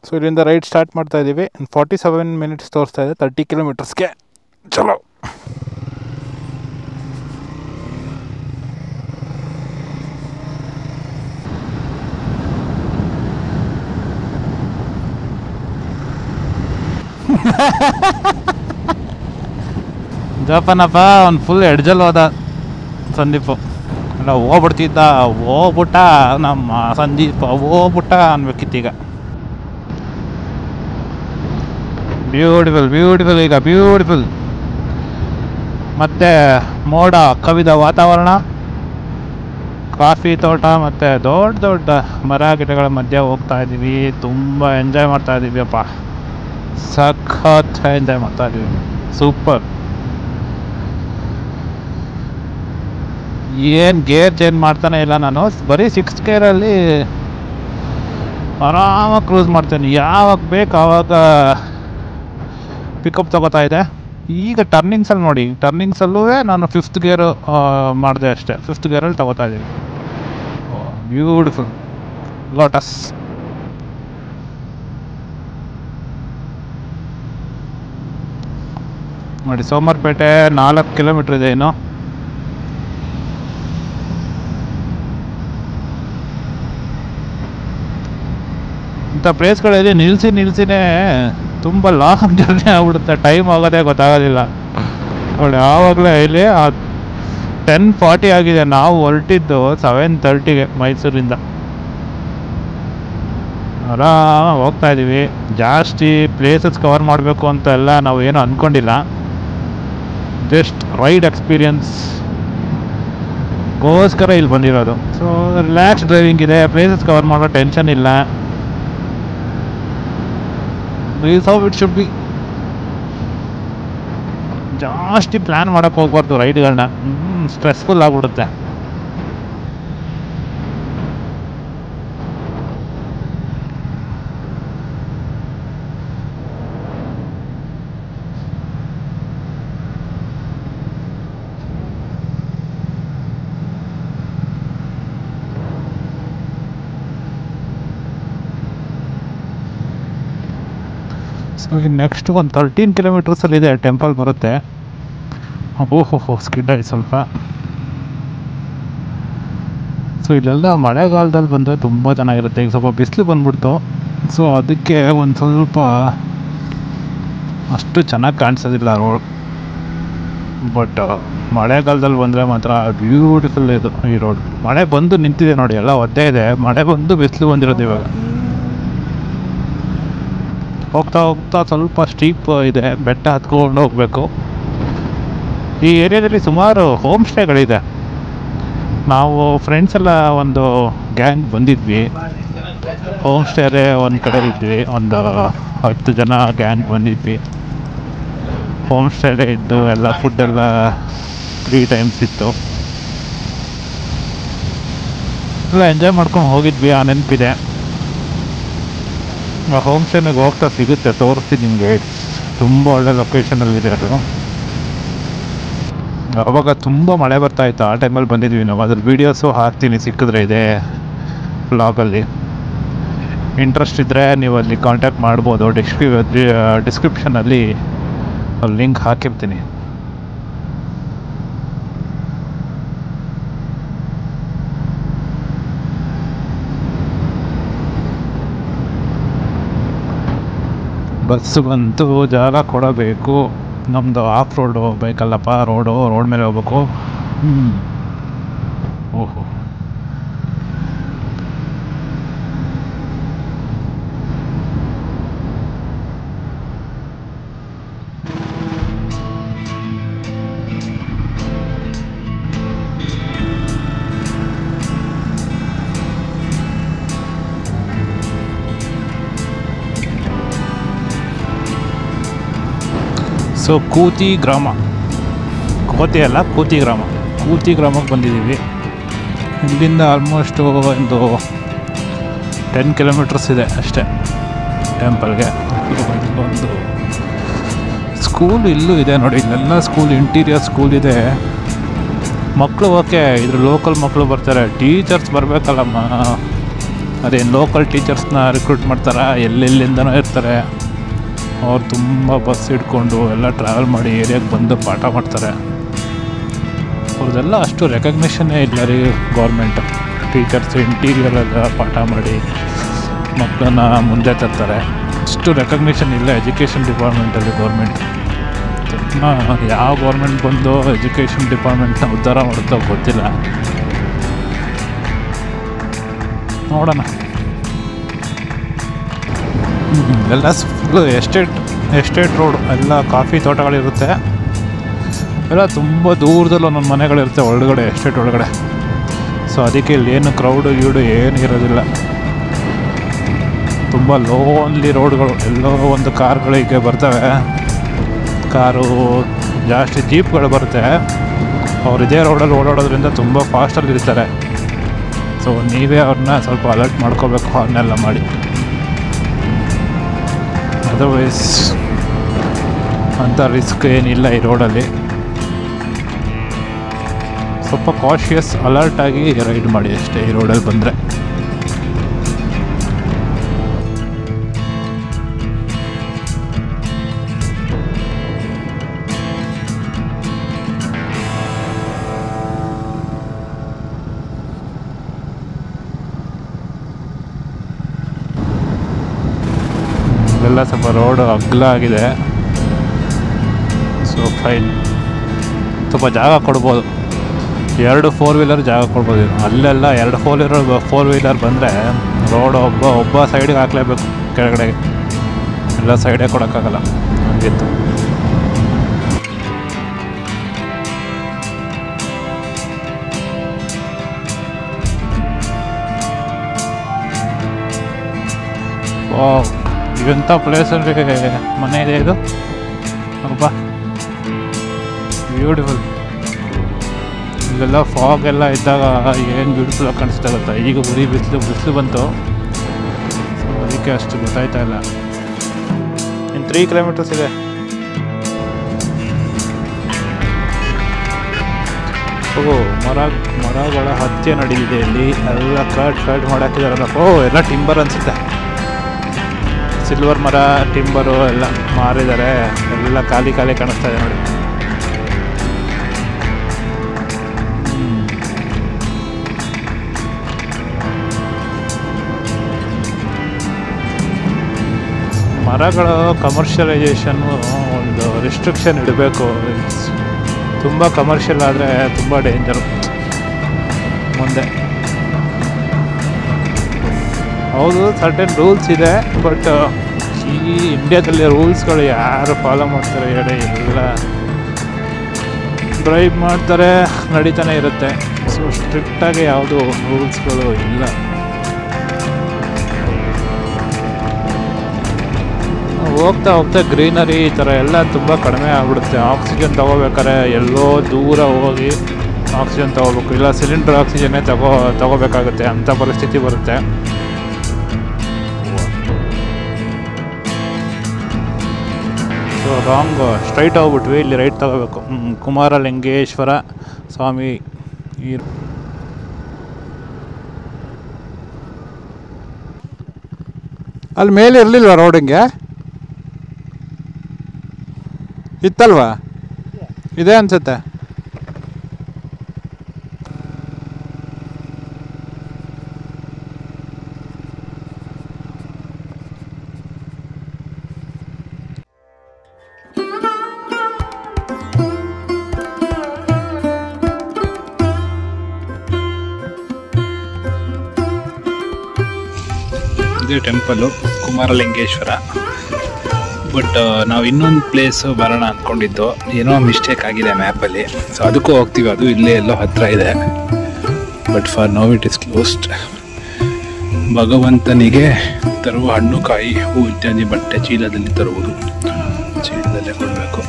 So ಇಲ್ಲಿಂದ ride start ಮಾಡ್ತಾ ಇದ್ದೀವಿ. 47 ಮಿನಿಟ್ಸ್ ತೋರಿಸ್ತಾ ಇದೆ 30 ಕಿಲೋಮೀಟರ್ಸ್ಗೆ. ಚಲೋ. ಜಪನಪ್ಪ ಅವ್ನು ಫುಲ್ ಎಡ್ಜಲ್ ಹೋದ ಸಂದೀಪು. ಅಲ್ಲ ಹೋಗ್ಬಿಡ್ತಿದ್ದ, ಹೋಗ್ಬಿಟ್ಟ ನಮ್ಮ ಸಂದೀಪ, ಹೋಗ್ಬಿಟ್ಟ ಅನ್ಬೇಕಿತ್ತೀಗ. ಬ್ಯೂಟಿಫುಲ್ ಈಗ ಬ್ಯೂಟಿಫುಲ್. ಮತ್ತು ಮೋಡ ಕವಿದ ವಾತಾವರಣ, ಕಾಫಿ ತೋಟ ಮತ್ತು ದೊಡ್ಡ ದೊಡ್ಡ ಮರ ಗಿಡಗಳ ಮಧ್ಯೆ ಹೋಗ್ತಾ ಇದ್ದೀವಿ. ತುಂಬ ಎಂಜಾಯ್ ಮಾಡ್ತಾ ಇದ್ದೀವಿ ಅಪ್ಪ, ಸಖತ್ ಎಂಜಾಯ್ ಮಾಡ್ತಾ ಇದ್ದೀವಿ. ಸೂಪರ್. ಏನು ಗೇರ್ ಚೇಂಜ್ ಮಾಡ್ತಾನೆ ಇಲ್ಲ ನಾನು, ಬರೀ 6 ಗೇರಲ್ಲಿ ಆರಾಮಾಗಿ ಕ್ರೂಸ್ ಮಾಡ್ತೇನೆ. ಯಾವಾಗ ಬೇಕು ಆವಾಗ ಪಿಕಪ್ ತಗೋತಾ ಇದೆ. ಈಗ ಟರ್ನಿಂಗ್ಸಲ್ಲಿ ನೋಡಿ, ಟರ್ನಿಂಗ್ಸಲ್ಲೂ ನಾನು 5th ಗೇರು ಮಾಡಿದೆ ಅಷ್ಟೇ. 5th ಗೇರಲ್ಲಿ ತಗೋತಾ ಇದ್ದೀವಿ. Beautiful lotus. ನೋಡಿ ಸೋಮವಾರಪೇಟೆ 4 ಕಿಲೋಮೀಟ್ರ್ ಇದೆ ಇನ್ನು. ಇಂಥ ಪ್ಲೇಸ್ಗಳಲ್ಲಿ ನಿಲ್ಲಿಸಿನೇ ತುಂಬ ಲಾಂಗ್ ಜರ್ನಿ ಆಗ್ಬಿಡುತ್ತೆ, ಟೈಮ್ ಆಗೋದೇ ಗೊತ್ತಾಗೋದಿಲ್ಲ. ನೋಡಿ ಆವಾಗಲೇ ಇಲ್ಲಿ 10:40 ಆಗಿದೆ. ನಾವು ಹೊರಟಿದ್ದು 7:30ಗೆ ಮೈಸೂರಿಂದ. ಆರಾಮಾಗಿ ಹೋಗ್ತಾ ಇದ್ದೀವಿ. ಜಾಸ್ತಿ ಪ್ಲೇಸಸ್ ಕವರ್ ಮಾಡಬೇಕು ಅಂತ ಎಲ್ಲ ನಾವು ಏನೂ ಅಂದ್ಕೊಂಡಿಲ್ಲ. ಜಸ್ಟ್ ರೈಡ್ ಎಕ್ಸ್ಪೀರಿಯನ್ಸ್ಗೋಸ್ಕರ ಇಲ್ಲಿ ಬಂದಿರೋದು. ಸೊ ರಿಲ್ಯಾಕ್ಸ್ ಡ್ರೈವಿಂಗ್ ಇದೆ, ಪ್ಲೇಸಸ್ ಕವರ್ ಮಾಡೋ ಟೆನ್ಷನ್ ಇಲ್ಲ. This how it should be. ಜಾಸ್ತಿ ಪ್ಲ್ಯಾನ್ ಮಾಡೋಕ್ಕೆ ಹೋಗ್ಬಾರ್ದು ರೈಡ್ಗಳನ್ನ, ಸ್ಟ್ರೆಸ್ಫುಲ್ ಆಗಿಬಿಡುತ್ತೆ. ಸೊ ನೆಕ್ಸ್ಟ್ ಒಂದು 13 ಕಿಲೋಮೀಟರ್ಸಲ್ಲಿದೆ, ಟೆಂಪಲ್ ಬರುತ್ತೆ. ಓಹೋ ಸ್ಕಿಡ್ ಆಯ್ತು ಸ್ವಲ್ಪ. ಸೊ ಇಲ್ಲೆಲ್ಲ ಮಳೆಗಾಲದಲ್ಲಿ ಬಂದರೆ ತುಂಬ ಚೆನ್ನಾಗಿರುತ್ತೆ. ಈಗ ಸ್ವಲ್ಪ ಬಿಸಿಲು ಬಂದ್ಬಿಡ್ತು, ಸೊ ಅದಕ್ಕೆ ಒಂದು ಸ್ವಲ್ಪ ಅಷ್ಟು ಚೆನ್ನಾಗಿ ಕಾಣಿಸೋದಿಲ್ಲ ರೋಡ್. ಬಟ್ ಮಳೆಗಾಲದಲ್ಲಿ ಬಂದರೆ ಮಾತ್ರ ಬ್ಯೂಟಿಫುಲ್ ಇದು ಈ ರೋಡ್. ಮಳೆ ಬಂದು ನಿಂತಿದೆ ನೋಡಿ, ಎಲ್ಲ ಒದ್ದೆ ಇದೆ. ಮಳೆ ಬಂದು ಬಿಸಿಲು ಬಂದಿರೋದು ಇವಾಗ. ಹೋಗ್ತಾ ಹೋಗ್ತಾ ಸ್ವಲ್ಪ ಸ್ಟೀಪ್ ಇದೆ, ಬೆಟ್ಟ ಹತ್ಕೊಂಡು ಹೋಗಬೇಕು. ಈ ಏರಿಯಾದಲ್ಲಿ ಸುಮಾರು ಹೋಮ್ ಸ್ಟೇಗಳಿದೆ. ನಾವು ಫ್ರೆಂಡ್ಸ್ ಎಲ್ಲ ಒಂದು ಗ್ಯಾಂಗ್ ಬಂದಿದ್ವಿ. ಹೋಮ್ ಸ್ಟೇರೇ ಒಂದು ಕಡೆ ಇದ್ವಿ, ಒಂದು 10 ಜನ ಗ್ಯಾಂಗ್ ಬಂದಿದ್ವಿ. ಹೋಮ್ ಸ್ಟೇರೇ ಇದ್ದು ಎಲ್ಲ ಫುಡ್ಡೆಲ್ಲ 3 ಟೈಮ್ಸ್ ಇತ್ತು. ಎಲ್ಲ ಎಂಜಾಯ್ ಮಾಡ್ಕೊಂಡು ಹೋಗಿದ್ವಿ, ಆ ನೆನಪಿದೆ. ಹೋಮ್ ಸ್ಟೇನಾಗ ಹೋಗ್ತಾ ಸಿಗುತ್ತೆ, ತೋರಿಸ್ತೀನಿ ನಿಮಗೆ. ತುಂಬ ಒಳ್ಳೆ ಲೊಕೇಶನಲ್ಲಿದೆ ಅದು. ಅವಾಗ ತುಂಬ ಮಳೆ ಬರ್ತಾಯಿತ್ತು, ಆ ಟೈಮಲ್ಲಿ ಬಂದಿದ್ವಿ ನಾವು. ಅದ್ರ ವೀಡಿಯೋಸು ಹಾಕ್ತೀನಿ ಸಿಕ್ಕಿದ್ರೆ ಇದೆ ಬ್ಲಾಗಲ್ಲಿ. ಇಂಟ್ರೆಸ್ಟ್ ಇದ್ದರೆ ನೀವು ಅಲ್ಲಿ ಕಾಂಟ್ಯಾಕ್ಟ್ ಮಾಡ್ಬೋದು. ಡಿಸ್ಕ್ರಿಪ್ಷನಲ್ಲಿ ಲಿಂಕ್ ಹಾಕಿರ್ತೀನಿ. ಬಸ್ಸುಗಂತೂ ಜಾಗ ಕೊಡಬೇಕು. ನಮ್ಮದು ಆಫ್ ರೋಡು ಬೇಕಲ್ಲಪ್ಪ, ರೋಡ್ ಮೇಲೆ ಹೋಗ್ಬೇಕು. ಓಹೋ ಸೊ ಕೂತಿ ಗ್ರಾಮ, ಕೋತಿ ಅಲ್ಲ ಕೂತಿ ಗ್ರಾಮಕ್ಕೆ ಬಂದಿದ್ದೀವಿ. ಇಲ್ಲಿಂದ ಆಲ್ಮೋಸ್ಟು ಒಂದು 10 ಕಿಲೋಮೀಟರ್ಸ್ ಇದೆ ಅಷ್ಟೇ ಟೆಂಪಲ್ಗೆ. ಒಂದು ಸ್ಕೂಲ್ ಇಲ್ಲೂ ಇದೆ ನೋಡಿ, ಇಲ್ಲೆಲ್ಲ ಸ್ಕೂಲ್, ಇಂಟೀರಿಯರ್ ಸ್ಕೂಲ್ ಇದೆ. ಮಕ್ಕಳು ಓಕೆ, ಇದ್ರ ಲೋಕಲ್ ಮಕ್ಕಳು ಬರ್ತಾರೆ, ಟೀಚರ್ಸ್ ಬರಬೇಕಲ್ಲಮ್ಮ. ಅದೇನು ಲೋಕಲ್ ಟೀಚರ್ಸ್ನ ರಿಕ್ರೂಟ್ ಮಾಡ್ತಾರೆ, ಎಲ್ಲೆಲ್ಲಿಂದನೋ ಇರ್ತಾರೆ. ಅವ್ರು ತುಂಬ ಬಸ್ ಹಿಡ್ಕೊಂಡು ಎಲ್ಲ ಟ್ರಾವೆಲ್ ಮಾಡಿ ಏರಿಯಾಗೆ ಬಂದು ಪಾಠ ಮಾಡ್ತಾರೆ. ಅವ್ರದ್ದೆಲ್ಲ ಅಷ್ಟು ರೆಕಗ್ನಿಷನ್ನೇ ಇಲ್ಲ ರೀ ಗೌರ್ಮೆಂಟ್. ಟೀಚರ್ಸ್ ಇಂಟೀರಿಯರೆಲ್ಲ ಪಾಠ ಮಾಡಿ ಮಕ್ಕಳನ್ನ ಮುಂದೆ ತರ್ತಾರೆ. ಅಷ್ಟು ರೆಕಗ್ನಿಷನ್ ಇಲ್ಲ ಎಜುಕೇಷನ್ ಡಿಪಾರ್ಟ್ಮೆಂಟಲ್ಲಿ ಗೌರ್ಮೆಂಟ್. ಯಾವ ಗೌರ್ಮೆಂಟ್ ಬಂದು ಎಜುಕೇಷನ್ ಡಿಪಾರ್ಟ್ಮೆಂಟ್ನ ಉದ್ಧಾರ ಮಾಡುತ್ತೋ ಗೊತ್ತಿಲ್ಲ, ನೋಡೋಣ. ಎಲ್ಲ ಫುಲ್ಲು ಎಸ್ಟೇಟ್ ರೋಡ್, ಎಲ್ಲ ಕಾಫಿ ತೋಟಗಳಿರುತ್ತೆ. ಎಲ್ಲ ತುಂಬ ದೂರದಲ್ಲಿ ಒಂದೊಂದು ಮನೆಗಳಿರುತ್ತೆ ಒಳಗಡೆ, ಎಸ್ಟೇಟ್ ಒಳಗಡೆ. ಸೊ ಅದಕ್ಕೆ ಇಲ್ಲಿ ಏನು ಕ್ರೌಡು ಏನು ಇರೋದಿಲ್ಲ. ತುಂಬ ಲೋನ್ಲಿ ರೋಡ್ಗಳು. ಎಲ್ಲೋ ಒಂದು ಕಾರ್ಗಳಿಗೆ ಬರ್ತವೆ, ಕಾರು ಜಾಸ್ತಿ ಜೀಪ್ಗಳು ಬರುತ್ತೆ. ಅವ್ರು ಇದೇ ರೋಡಲ್ಲಿ ಓಡಾಡೋದ್ರಿಂದ ತುಂಬ ಫಾಸ್ಟಲ್ಲಿ ಇರ್ತಾರೆ. ಸೊ ನೀವೇ ಅವ್ರನ್ನ ಸ್ವಲ್ಪ ಅಲರ್ಟ್ ಮಾಡ್ಕೋಬೇಕು, ಅವನ್ನೆಲ್ಲ ಮಾಡಿ. ಅದರ್ವೈಸ್ ಅಂಥ ರಿಸ್ಕ್ ಏನಿಲ್ಲ ಈ ರೋಡಲ್ಲಿ. ಸ್ವಲ್ಪ ಕಾಷಿಯಸ್ ಅಲರ್ಟಾಗಿ ರೈಡ್ ಮಾಡಿ ಅಷ್ಟೇ ಈ ರೋಡಲ್ಲಿ ಬಂದರೆ. ಎಲ್ಲ ಸ್ವಲ್ಪ ರೋಡು ಅಗಲ ಆಗಿದೆ. ಸೊ ಫೈನ್, ಸ್ವಲ್ಪ ಜಾಗ ಕೊಡ್ಬೋದು. 2 4 ವೀಲರ್ ಜಾಗ ಕೊಡ್ಬೋದು. ಅಲ್ಲೆಲ್ಲ 2 4 ವೀಲರ್ ಬಂದರೆ ರೋಡ್ ಒಬ್ಬ ಸೈಡಿಗೆ ಹಾಕ್ಲೇಬೇಕು, ಕೆಳಗಡೆಗೆ ಎಲ್ಲ ಸೈಡೇ ಕೊಡೋಕ್ಕಾಗಲ್ಲ, ಹಂಗಿತ್ತು. ವಾವ್, ಇವೆಂಥ ಪ್ಲೇಸಲ್ಲಿ ಮನೆ ಇದೆ ಇದು. ಅಬ್ಬಾ ಬ್ಯೂಟಿಫುಲ್. ಇಲ್ಲೆಲ್ಲ ಫಾಗ್ ಎಲ್ಲ ಇದ್ದಾಗ ಏನು ಬ್ಯೂಟಿಫುಲ್ಲಾಗಿ ಕಾಣಿಸ್ತಾ ಗೊತ್ತಾ. ಈಗ ಉರಿ ಬಿಸಿಲು ಬಂತು, ಅದಕ್ಕೆ ಅಷ್ಟು ಗೊತ್ತಾಯ್ತಾ ಇಲ್ಲ. ಇನ್ನು 3 ಕಿಲೋಮೀಟರ್ಸ್ ಇದೆ. ಮರಗಳ ಹತ್ಯೆ ನಡೀತಿದೆ ಇಲ್ಲಿ. ಎಲ್ಲ ಕಟ್ ಮಾಡಾಕಿದಾರಲ್ಲ. ಎಲ್ಲ ಟಿಂಬರ್ ಅನಿಸುತ್ತೆ. ಸಿಲ್ವರ್ ಮರ, ಟಿಂಬರು ಎಲ್ಲ ಮಾರಿದ್ದಾರೆ. ಎಲ್ಲ ಖಾಲಿ ಕಾಣಿಸ್ತಾ ಇದೆ ನೋಡಿ. ಮರಗಳು ಕಮರ್ಷಿಯಲೈಸೇಷನ್ನು ಒಂದು ರಿಸ್ಟ್ರಿಕ್ಷನ್ ಇಡಬೇಕು. ತುಂಬ ಕಮರ್ಷಿಯಲ್ ಆದರೆ ತುಂಬ ಡೇಂಜರು ಮುಂದೆ. ಹೌದು, ಸರ್ಟೆನ್ ರೂಲ್ಸ್ ಇದೆ, ಬಟ್ ಈ ಇಂಡಿಯಾದಲ್ಲಿ ರೂಲ್ಸ್ಗಳು ಯಾರು ಫಾಲೋ ಮಾಡ್ತಾರೆ ಹೇಳಿ? ಎಲ್ಲ ಡ್ರೈವ್ ಮಾಡ್ತಾರೆ, ನಡೀತಾನೆ ಇರುತ್ತೆ. ಸೊ ಸ್ಟ್ರಿಕ್ಟಾಗಿ ಯಾವುದು ರೂಲ್ಸ್ಗಳು ಇಲ್ಲ. ಹೋಗ್ತಾ ಗ್ರೀನರಿ ಈ ಥರ ಎಲ್ಲ ತುಂಬ ಕಡಿಮೆ ಆಗ್ಬಿಡುತ್ತೆ. ಆಕ್ಸಿಜನ್ ತೊಗೋಬೇಕಾರೆ ಎಲ್ಲೋ ದೂರ ಹೋಗಿ ಆಕ್ಸಿಜನ್ ತೊಗೋಬೇಕು, ಇಲ್ಲ ಸಿಲಿಂಡರ್ ಆಕ್ಸಿಜನ್ನೇ ತೊಗೋಬೇಕಾಗುತ್ತೆ, ಅಂಥ ಪರಿಸ್ಥಿತಿ ಬರುತ್ತೆ. ಸೊ ರಾಂಗ್ ಸ್ಟ್ರೈಟ್ ಹೋಗ್ಬಿಟ್ವಿ, ಇಲ್ಲಿ ರೈಟ್ ತೊಗೋಬೇಕು. ಕುಮಾರಲಿಂಗೇಶ್ವರ ಸ್ವಾಮಿ ಅಲ್ಲಿ ಮೇಲೆ ಇರಲಿಲ್ವಾ ರೋಡಿಂಗೆ? ಇತ್ತಲ್ವಾ? ಇದೆ ಅನ್ಸುತ್ತೆ. ಇದೇ ಟೆಂಪಲ್ಲು ಕುಮಾರಲಿಂಗೇಶ್ವರ. ಬಟ್ ನಾವು ಇನ್ನೊಂದು ಪ್ಲೇಸು ಬರೋಣ ಅಂದ್ಕೊಂಡಿದ್ದು, ಏನೋ ಮಿಸ್ಟೇಕ್ ಆಗಿದೆ ಮ್ಯಾಪಲ್ಲಿ. ಸೊ ಅದಕ್ಕೂ ಹೋಗ್ತೀವಿ, ಅದು ಇಲ್ಲೇ ಎಲ್ಲೋ ಹತ್ತಿರ ಇದೆ. But for now it is closed. ಭಗವಂತನಿಗೆ ತರುವ ಹಣ್ಣು, ಕಾಯಿ, ಹೂ ಇತ್ಯಾದಿ ಬಟ್ಟೆ ಚೀಲದಲ್ಲಿ ತರುವುದು, ಚೀಲದಲ್ಲೇ ಕೊಡಬೇಕು.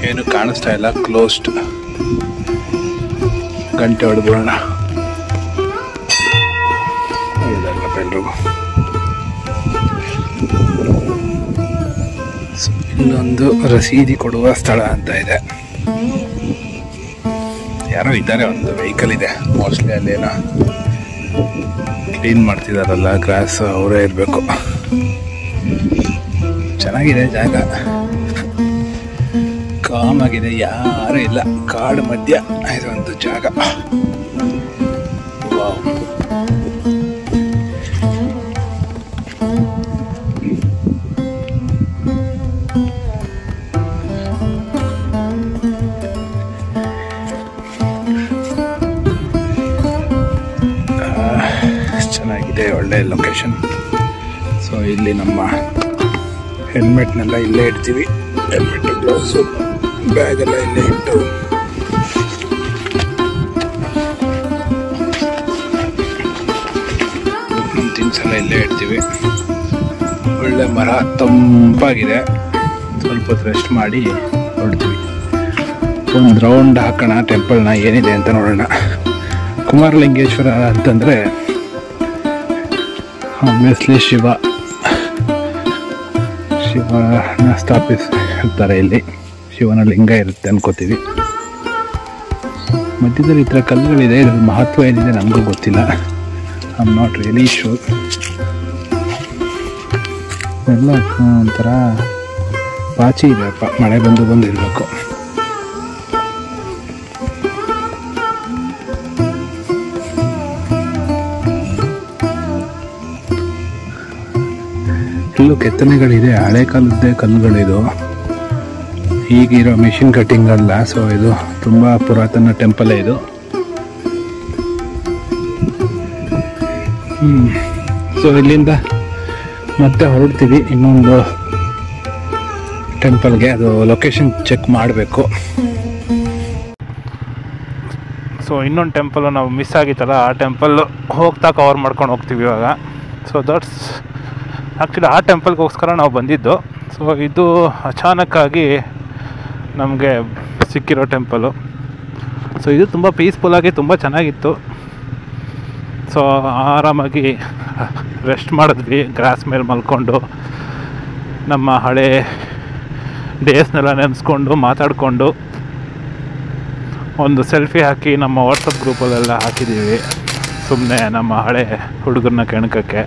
ಏನು ಕಾಣಿಸ್ತಾ ಇಲ್ಲ, ಕ್ಲೋಸ್ಡ್. ಗಂಟೆ ಹೊಡೆದ್ಬಿಡೋಣ. ಎಲ್ರಿಗೂ ಇಲ್ಲೊಂದು ರಸೀದಿ ಕೊಡುವ ಸ್ಥಳ ಅಂತ ಇದೆ. ಯಾರೋ ಇದ್ದಾರೆ, ಒಂದು ವೆಹಿಕಲ್ ಇದೆ ಮೋಸ್ಟ್ಲಿ. ಅಲ್ಲೇನೋ ಕ್ಲೀನ್ ಮಾಡ್ತಿದಾರಲ್ಲ ಗ್ರಾಸ್ ಅವರೇ ಇರಬೇಕು. ಚೆನ್ನಾಗಿದೆ ಜಾಗ, ಕಾಮಾಗಿದೆ, ಯಾರೂ ಇಲ್ಲ, ಕಾಡು ಮಧ್ಯ ಇದೊಂದು ಜಾಗ. ವಾವ್. ಚೆನ್ನಾಗಿದೆ, ಒಳ್ಳೆ ಲೊಕೇಶನ್. ಸೊ ಇಲ್ಲಿ ನಮ್ಮ ಹೆಲ್ಮೆಟ್ನೆಲ್ಲ ಇಲ್ಲೇ ಇಡ್ತೀವಿ. ಹೆಲ್ಮೆಟ್, ಗ್ಲೌಸು, ಬ್ಯಾಗೆಲ್ಲ ಇಲ್ಲೇ ಇಟ್ಟು ನಮ್ಮ ಥಿಂಗ್ಸ್ ಎಲ್ಲ ಇಲ್ಲೇ ಇಡ್ತೀವಿ. ಒಳ್ಳೆ ಮರ, ತಂಪಾಗಿದೆ. ಸ್ವಲ್ಪ ಹೊತ್ತು ರೆಸ್ಟ್ ಮಾಡಿ ಹೊರಡ್ತೀವಿ. ಒಂದು ರೌಂಡ್ ಹಾಕೋಣ ಟೆಂಪಲ್ನ, ಏನಿದೆ ಅಂತ ನೋಡೋಣ. ಕುಮಾರಲಿಂಗೇಶ್ವರ ಅಂತಂದರೆ ಆಬ್ವಿಯಸ್ಲಿ ಶಿವನ ಸ್ಥಾಪಿಸಿರ್ತಾರೆ. ಇಲ್ಲಿ ಶಿವನ ಲಿಂಗ ಇರುತ್ತೆ ಅನ್ಕೋತೀವಿ. ಮಧ್ಯದಲ್ಲಿ ಈ ಥರ ಕಲ್ಲುಗಳಿದೆ. ಇದ್ರ ಮಹತ್ವ ಏನಿದೆ ನಮಗೂ ಗೊತ್ತಿಲ್ಲ. I am not really sure. ಎಲ್ಲ ಒಂಥರ ಪಾಚಿ ಇದೆ, ಮಳೆ ಬಂದು ಇರಬೇಕು. ಇಲ್ಲೂ ಕೆತ್ತನೆಗಳಿದೆ, ಹಳೆ ಕಾಲದ್ದೇ ಕಲ್ಲುಗಳಿದು. ಈಗಿರೋ ಮಿಷಿನ್ ಕಟ್ಟಿಂಗ್ ಅಲ್ಲ. ಸೊ ಇದು ತುಂಬ ಪುರಾತನ ಟೆಂಪಲೇ ಇದು. ಸೊ ಇಲ್ಲಿಂದ ಮತ್ತೆ ಹೊರಡ್ತೀವಿ ಇನ್ನೊಂದು ಟೆಂಪಲ್ಗೆ. ಅದು ಲೊಕೇಶನ್ ಚೆಕ್ ಮಾಡಬೇಕು. ಸೊ ಇನ್ನೊಂದು ಟೆಂಪಲ್ಲು ನಾವು ಮಿಸ್ ಆಗಿತ್ತಲ್ಲ, ಆ ಟೆಂಪಲ್ ಹೋಗ್ತಾ ಕವರ್ ಮಾಡ್ಕೊಂಡು ಹೋಗ್ತೀವಿ ಇವಾಗ. ಸೊ ದಟ್ಸ್ ಆ್ಯಕ್ಚುಲಿ ಆ ಟೆಂಪಲ್ಗೋಸ್ಕರ ನಾವು ಬಂದಿದ್ದು. ಸೊ ಇದು ಅಚಾನಕ್ಕಾಗಿ ನಮಗೆ ಸಿಕ್ಕಿರೋ ಟೆಂಪಲು. ಸೊ ಇದು ತುಂಬ ಪೀಸ್ಫುಲ್ಲಾಗಿ ತುಂಬ ಚೆನ್ನಾಗಿತ್ತು. ಸೊ ಆರಾಮಾಗಿ ರೆಸ್ಟ್ ಮಾಡಿದ್ವಿ ಗ್ರಾಸ್ ಮೇಲೆ ಮಲ್ಕೊಂಡು, ನಮ್ಮ ಹಳೆ ಡೇಸ್ನೆಲ್ಲ ನೆನೆಸ್ಕೊಂಡು ಮಾತಾಡಿಕೊಂಡು ಒಂದು ಸೆಲ್ಫಿ ಹಾಕಿ ನಮ್ಮ ವಾಟ್ಸಪ್ ಗ್ರೂಪಲ್ಲೆಲ್ಲ ಹಾಕಿದ್ದೀವಿ, ಸುಮ್ಮನೆ ನಮ್ಮ ಹಳೆ ಹುಡುಗರನ್ನ ಕೆಣಕಕ್ಕೆ.